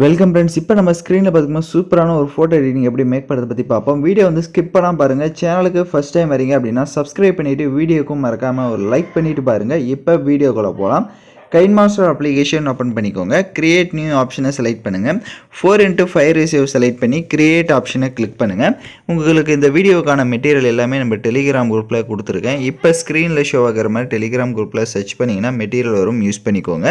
Welcome friends. இப்போ நம்ம ஸ்க்ரீனில் பார்த்திங்கன்னா சூப்பரான ஒரு ஃபோட்டோ எடிட்டிங் எப்படி மேக் பண்ணுறதை பற்றி பார்ப்போம். வீடியோ வந்து ஸ்கிப் பண்ணாமல் பாருங்கள். சேனலுக்கு ஃபஸ்ட் டைம் வரீங்க அப்படின்னா சப்ஸ்கிரைப் பண்ணிவிட்டு வீடியோக்கும் மறக்காமல் ஒரு லைக் பண்ணிவிட்டு பாருங்கள். இப்போ வீடியோக்குள்ளே போகலாம். கைன்மாஸ்டர் அப்ளிகேஷன் ஓப்பன் பண்ணிக்கோங்க. கிரியேட் நியூ ஆப்ஷனை செலக்ட் பண்ணுங்கள். 4:5 ரேஷியோ செலக்ட் பண்ணி கிரியேட் ஆப்ஷனை கிளிக் பண்ணுங்கள். உங்களுக்கு இந்த வீடியோக்கான மெட்டீரியல் எல்லாமே நம்ம டெலிகிராம் குரூப்பில் கொடுத்துருக்கேன். இப்போ ஸ்க்ரீனில் ஷோ ஆகிற மாதிரி டெலிகிராம் குரூப்பில் சர்ச் பண்ணிங்கன்னா மெட்டீரியல் வரும், யூஸ் பண்ணிக்கோங்க.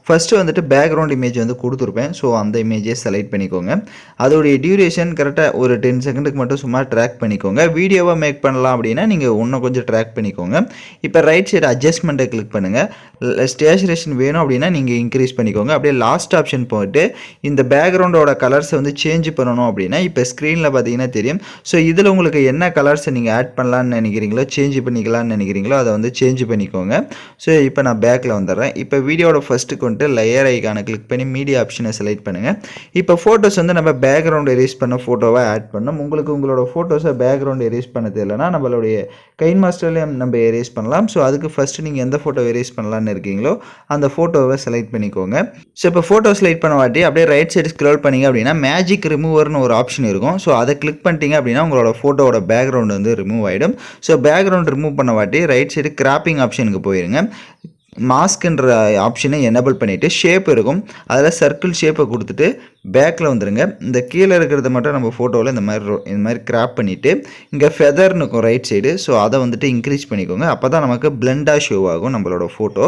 ஃபஸ்ட்டு வந்துட்டு பேக்ரவுண்ட் இமேஜ் வந்து கொடுத்துருப்பேன். ஸோ அந்த இமேஜை செலக்ட் பண்ணிக்கோங்க. அதோடைய டியூரேஷன் கரெக்டாக ஒரு 10 செகண்டுக்கு மட்டும் சும்மா ட்ராக் பண்ணிக்கோங்க. வீடியோவாக மேக் பண்ணலாம் அப்படின்னா நீங்கள் இன்னும் கொஞ்சம் ட்ராக் பண்ணிக்கோங்க. இப்போ ரைட் சைடு அட்ஜஸ்ட்மெண்ட்டை கிளிக் பண்ணுங்கள். ஸ்டேச்சுரேஷன் வேணும் அப்படின்னா நீங்கள் இன்க்ரீஸ் பண்ணிக்கோங்க. அப்படியே லாஸ்ட் ஆப்ஷன் போயிட்டு இந்த பேக்ரவுண்டோட கலர்ஸை வந்து சேஞ்ச் பண்ணணும் அப்படின்னா இப்போ ஸ்க்ரீனில் பார்த்தீங்கன்னா தெரியும். ஸோ இதில் உங்களுக்கு என்ன கலர்ஸை நீங்கள் ஆட் பண்ணலான்னு நினைக்கிறீங்களோ, சேஞ்ச் பண்ணிக்கலாம்னு நினைக்கிறீங்களோ அதை வந்து சேஞ்ச் பண்ணிக்கோங்க. ஸோ இப்போ நான் பேக்கில் வந்துடுறேன். இப்போ வீடியோட ஃபஸ்ட்டுக்கு வந்துட்டு லேயர் ஐக்கானை கிளிக் பண்ணி மீடியா ஆப்ஷனை செலக்ட் பண்ணுங்கள். இப்போ ஃபோட்டோஸ் வந்து நம்ம பேக்ரவுண்ட் எரேஸ் பண்ண ஃபோட்டோவை ஆட் பண்ணோம். உங்களோட ஃபோட்டோஸை பேக்ரவுண்ட் எரேஸ் பண்ணது இல்லைனா நம்மளுடைய கைன்மாஸ்டர்லேயே நம்ம எரேஸ் பண்ணலாம். ஸோ அதுக்கு ஃபஸ்ட்டு நீங்கள் எந்த ஃபோட்டோ எரேஸ் பண்ணலான்னு இருக்கீங்களோ அந்த ஃபோட்டோவை செலக்ட் பண்ணிக்கோங்க. ஸோ இப்போ ஃபோட்டோ செலக்ட் பண்ண வாட்டி அப்படியே ரைட் சைடு ஸ்க்ரோல் பண்ணிங்க அப்படின்னா மேஜிக் ரிமூவர்னு ஒரு ஆப்ஷன் இருக்கும். ஸோ அதை கிளிக் பண்ணிட்டீங்க அப்படின்னா உங்களோட ஃபோட்டோவோட பேக்ரவுண்ட் வந்து ரிமூவ் ஆகிடும். ஸோ பேக்ரவுண்ட் ரிமூவ் பண்ண வாட்டி ரைட் சைடு கிராப்பிங் ஆப்ஷனுக்கு போயிருங்க. மாஸ்க்ன்ற ஆப்ஷனை எனேபிள் பண்ணிவிட்டு ஷேப் இருக்கும், அதில் சர்க்கிள் ஷேப்பை கொடுத்துட்டு பேக்கில் வந்துடுங்க. இந்த கீழே இருக்கிறத மட்டும் நம்ம ஃபோட்டோவில் இந்த மாதிரி கிராப் பண்ணிவிட்டு இங்கே ஃபெதர்னு இருக்கும் ரைட் சைடு. ஸோ அதை வந்துட்டு இன்க்ரீஸ் பண்ணிக்கோங்க. அப்போ தான் நமக்கு பிளெண்டாக ஷோ ஆகும் நம்மளோட ஃபோட்டோ.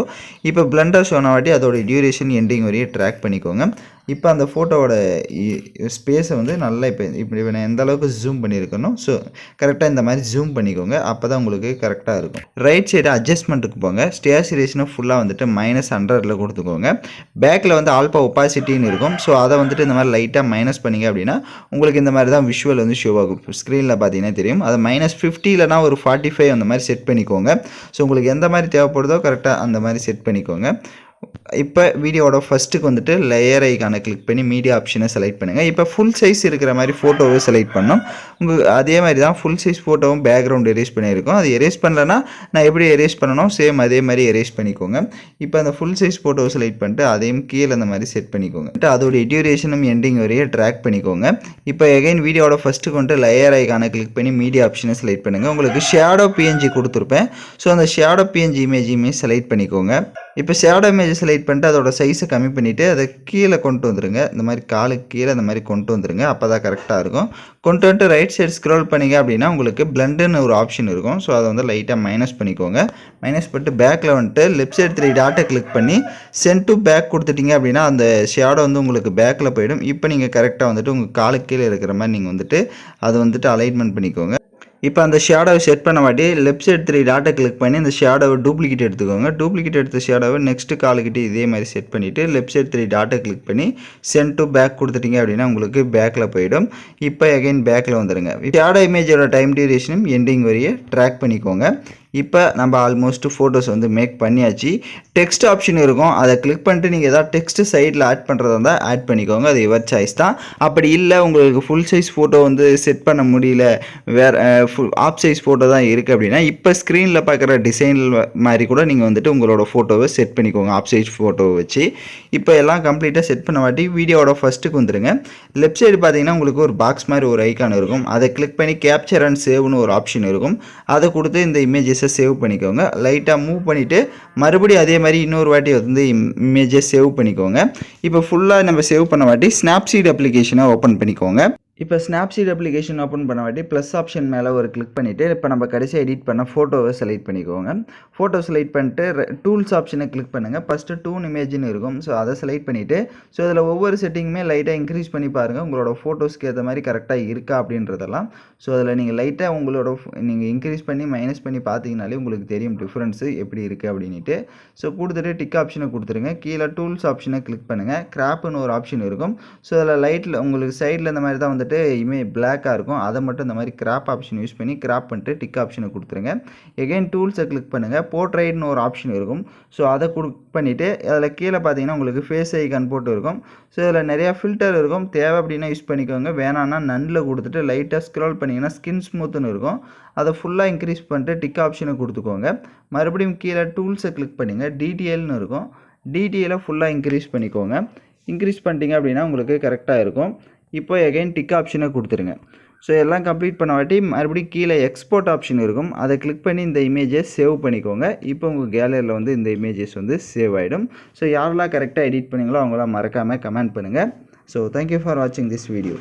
இப்போ பிளெண்டாக ஷோ ஆன வாட்டி அதோட டியூரேஷன் எண்டிங் வரையும் ட்ராக் பண்ணிக்கோங்க. இப்போ அந்த ஃபோட்டோவோட ஸ்பேஸை வந்து நல்லா இப்படி நான் எந்த அளவுக்கு ஜூம் பண்ணியிருக்கணும். ஸோ கரெக்டாக இந்த மாதிரி ஜூம் பண்ணிக்கோங்க. அப்போ தான் உங்களுக்கு கரெக்டாக இருக்கும். ரைட் சைடு அட்ஜஸ்ட்மெண்ட்டுக்கு போங்க. ஸ்டேச்சுரேஷனை ஃபுல்லாக வந்துட்டு -100 கொடுத்துக்கோங்க. பேக்கில் வந்து ஆல்பா ஒப்பாசிட்டின்னு இருக்கும். ஸோ அதை வந்துட்டு இந்த மாதிரி லைட்டாக மைனஸ் பண்ணிங்க அப்படின்னா உங்களுக்கு இந்த மாதிரி தான் விஷுவல் வந்து ஷோ ஆகும். ஸ்க்ரீனில் பார்த்தீங்கன்னா தெரியும். அதை -50 இல்லைனா ஒரு 45 அந்த மாதிரி செட் பண்ணிக்கோங்க. ஸோ உங்களுக்கு எந்த மாதிரி தேவைப்படுதோ கரெக்டாக அந்த மாதிரி செட் பண்ணிக்கோங்க. இப்போ வீடியோவோட ஃபஸ்ட்டுக்கு வந்துட்டு லேயர் ஐக்கானை கிளிக் பண்ணி மீடியா ஆப்ஷனை செலக்ட் பண்ணுங்கள். இப்போ ஃபுல் சைஸ் இருக்கிற மாதிரி ஃபோட்டோவை செலக்ட் பண்ணோம். அதே மாதிரி தான் ஃபுல் சைஸ் ஃபோட்டோவும் பேக்ரவுண்ட் எரேஸ் பண்ணியிருக்கோம். அது எரேஸ் பண்ணலன்னா நான் எப்படி எரேஸ் பண்ணணும் சேம் அதே மாதிரி எரேஸ் பண்ணிக்கோங்க. இப்போ அந்த ஃபுல் சைஸ் ஃபோட்டோவை செலக்ட் பண்ணிட்டு அதையும் கீழே அந்த மாதிரி செட் பண்ணிக்கோங்க. அதோடைய டியூரேஷனும் எண்டிங் வரையே ட்ராக் பண்ணிக்கோங்க. இப்போ எகைன் வீடியோவோட ஃபஸ்ட்டுக்கு வந்துட்டு லேயர் ஐக்கானை கிளிக் பண்ணி மீடியா ஆப்ஷனை செலக்ட் பண்ணுங்கள். உங்களுக்கு ஷேடோ பிஎன்ஜி கொடுத்துருப்பேன். ஸோ அந்த ஷேடோ பிஎன்ஜி இமேஜையுமே செலக்ட் பண்ணிக்கோங்க. இப்போ ஷேடோ இமேஜை செலக்ட் பண்ணிட்டு அதோட சைஸை கம்மி பண்ணிவிட்டு அதை கீழே கொண்டு வந்துடுங்க. இந்த மாதிரி காலுக்கு கீழே இந்த மாதிரி கொண்டு வந்துடுங்க. அப்போ தான் கரெக்டாக இருக்கும். கொண்டு வந்துட்டு ரைட் சைடு ஸ்க்ரோல் பண்ணிங்க அப்படின்னா உங்களுக்கு பிளண்டுன்னு ஒரு ஆப்ஷன் இருக்கும். ஸோ அதை வந்து லைட்டாக மைனஸ் பண்ணிக்கோங்க. மைனஸ் பண்ணிட்டு பேக்கில் வந்துட்டு லெஃப்ட் சைடு 3 டாட்டை கிளிக் பண்ணி சென்ட் டு பேக் கொடுத்துட்டிங்க அப்படின்னா அந்த ஷேடோ வந்து உங்களுக்கு பேக்கில் போயிடும். இப்போ நீங்கள் கரெக்டாக வந்துட்டு உங்கள் காலுக்கு கீழே இருக்கிற மாதிரி நீங்கள் வந்துட்டு அதை வந்துட்டு அலைன்மெண்ட் பண்ணிக்கோங்க. இப்போ அந்த ஷேடோவை செட் பண்ண மாட்டி லெஃப்ட் சைடு 3 டாட்டை கிளிக் பண்ணி இந்த ஷேடோவை டூப்ளிகேட் எடுத்துக்கோங்க. டூப்ளிகேட் எடுத்த ஷேடோவை நெக்ஸ்ட் காலுக்கிட்டே இதே மாதிரி செட் பண்ணிவிட்டு லெஃப்ட் சைடு 3 டாட்டை கிளிக் பண்ணி சென்ட் டு பேக் கொடுத்துட்டிங்க அப்படின்னா உங்களுக்கு பேக்கில் போயிடும். இப்போ எகைன் பேக்கில் வந்துடுங்க. ஷேடோ இமேஜோட டைம் டியூரேஷனும் எண்டிங் வரையே ட்ராக் பண்ணிக்கோங்க. இப்போ நம்ம ஆல்மோஸ்ட் ஃபோட்டோஸ் வந்து மேக் பண்ணியாச்சு. டெக்ஸ்ட் ஆப்ஷன் இருக்கும், அதை கிளிக் பண்ணிட்டு நீங்கள் எதாவது டெக்ஸ்ட் சைடில் ஆட் பண்ணுறதா இருந்தால் ஆட் பண்ணிக்கோங்க. அது யுவர் சாய்ஸ் தான். அப்படி இல்லை உங்களுக்கு ஃபுல் சைஸ் ஃபோட்டோ வந்து செட் பண்ண முடியல, வேறு ஆஃப் சைஸ் ஃபோட்டோ தான் இருக்குது அப்படின்னா இப்போ ஸ்க்ரீனில் பார்க்குற டிசைனில் மாதிரி கூட நீங்கள் வந்துட்டு உங்களோட ஃபோட்டோவை செட் பண்ணிக்கோங்க ஆஃப் சைஸ் ஃபோட்டோவை வச்சு. இப்போ எல்லாம் கம்ப்ளீட்டாக செட் பண்ண வாட்டி வீடியோவோட ஃபஸ்ட்டுக்கு வந்துடுங்க. லெஃப்ட் சைடு பார்த்தீங்கன்னா உங்களுக்கு ஒரு பாக்ஸ் மாதிரி ஒரு ஐக்கான் இருக்கும். அதை கிளிக் பண்ணி கேப்சர் அண்ட் சேவ்னு ஒரு ஆப்ஷன் இருக்கும். அதை கொடுத்து இந்த இமேஜஸ் சேவ் பண்ணிக்கோங்க. லைட்டாக மூவ் பண்ணிவிட்டு மறுபடியும் அதே மாதிரி இன்னொரு வாட்டி வந்து இமேஜை சேவ் பண்ணிக்கோங்க. இப்போ ஃபுல்லாக நம்ம சேவ் பண்ண வாட்டி ஸ்னாப்சீட் அப்ளிகேஷனை ஓப்பன் பண்ணிக்கோங்க. இப்போ ஸ்னாப்சீட் அப்ளிகேஷன் ஓப்பன் பண்ண வாட்டி ப்ளஸ் ஆப்ஷன் மேலே ஒரு கிளிக் பண்ணிவிட்டு இப்போ நம்ம கடைசியாக எடிட் பண்ண ஃபோட்டோவை செலக்ட் பண்ணிக்கோங்க. ஃபோட்டோ செலக்ட் பண்ணிட்டு டூல்ஸ் ஆப்ஷனை கிளிக் பண்ணுங்கள். ஃபஸ்ட்டு டூன் இமேஜ்னு இருக்கும். ஸோ அதை செலக்ட் பண்ணிவிட்டு ஸோ அதில் ஒவ்வொரு செட்டிங்குமே லைட்டாக இன்க்ரீஸ் பண்ணி பாருங்கள். உங்களோட ஃபோட்டோஸ்க்கு ஏற்ற மாதிரி கரெக்டாக இருக்கா அப்படின்றதெல்லாம். ஸோ அதில் நீங்கள் லைட்டாக நீங்கள் இன்க்ரீஸ் பண்ணி மைனஸ் பண்ணி பார்த்தீங்கனாலே உங்களுக்கு தெரியும் டிஃப்ரென்ஸு எப்படி இருக்குது அப்படின்ட்டு. ஸோ கொடுத்துட்டு டிக் ஆப்ஷனை கொடுத்துருங்க. கீழே டூல்ஸ் ஆப்ஷனை கிளிக் பண்ணுங்கள். கிராப்னு ஒரு ஆப்ஷன் இருக்கும். ஸோ அதில் லைட்டில் உங்களுக்கு சைடில் இந்த மாதிரி தான் வந்துட்டு பிளாக்காக இருக்கும். அதை மட்டும் இந்த மாதிரி கிராப் ஆப்ஷன் யூஸ் பண்ணி கிராப் பண்ணிட்டு டிக் ஆப்ஷனை கொடுத்துருங்க. எகைன் டூல்ஸை கிளிக் பண்ணுங்கள். போர்ட்ரைட்னு ஒரு ஆப்ஷன் இருக்கும். ஸோ அதை கிளிக் பண்ணிவிட்டு அதில் கீழே பார்த்தீங்கன்னா உங்களுக்கு ஃபேஸ் ஐக்கான் போட்டு இருக்கும். ஸோ இதில் நிறையா ஃபில்டர் இருக்கும். தேவை அப்படின்னா யூஸ் பண்ணிக்கோங்க. வேணான்னா நன்னில் கொடுத்துட்டு லைட்டாக ஸ்க்ரோல் பண்ணிங்கன்னா ஸ்கின் ஸ்மூத்துன்னு இருக்கும். அதை ஃபுல்லாக இன்க்ரீஸ் பண்ணிட்டு டிக் ஆப்ஷனை கொடுத்துக்கோங்க. மறுபடியும் கீழே டூல்ஸை கிளிக் பண்ணுங்கள். டிடிஎல்னு இருக்கும். டிடிஎலை ஃபுல்லாக இன்க்ரீஸ் பண்ணிக்கோங்க. இன்க்ரீஸ் பண்ணிட்டீங்க அப்படின்னா உங்களுக்கு கரெக்டாக இருக்கும். இப்போ எகைன் டிக் ஆப்ஷனை கொடுத்துருங்க. ஸோ எல்லாம் கம்ப்ளீட் பண்ண வாட்டி மறுபடியும் கீழே எக்ஸ்போர்ட் ஆப்ஷன் இருக்கும். அதை கிளிக் பண்ணி இந்த இமேஜை சேவ் பண்ணிக்கோங்க. இப்போ உங்கள் கேலரியில் வந்து இந்த இமேஜஸ் வந்து சேவ் ஆகிடும். ஸோ யாரெல்லாம் கரெக்டாக எடிட் பண்ணீங்களோ அவங்களாம் மறக்காமல் கமெண்ட் பண்ணுங்கள். ஸோ தேங்க்யூ ஃபார் வாட்சிங் திஸ் வீடியோ.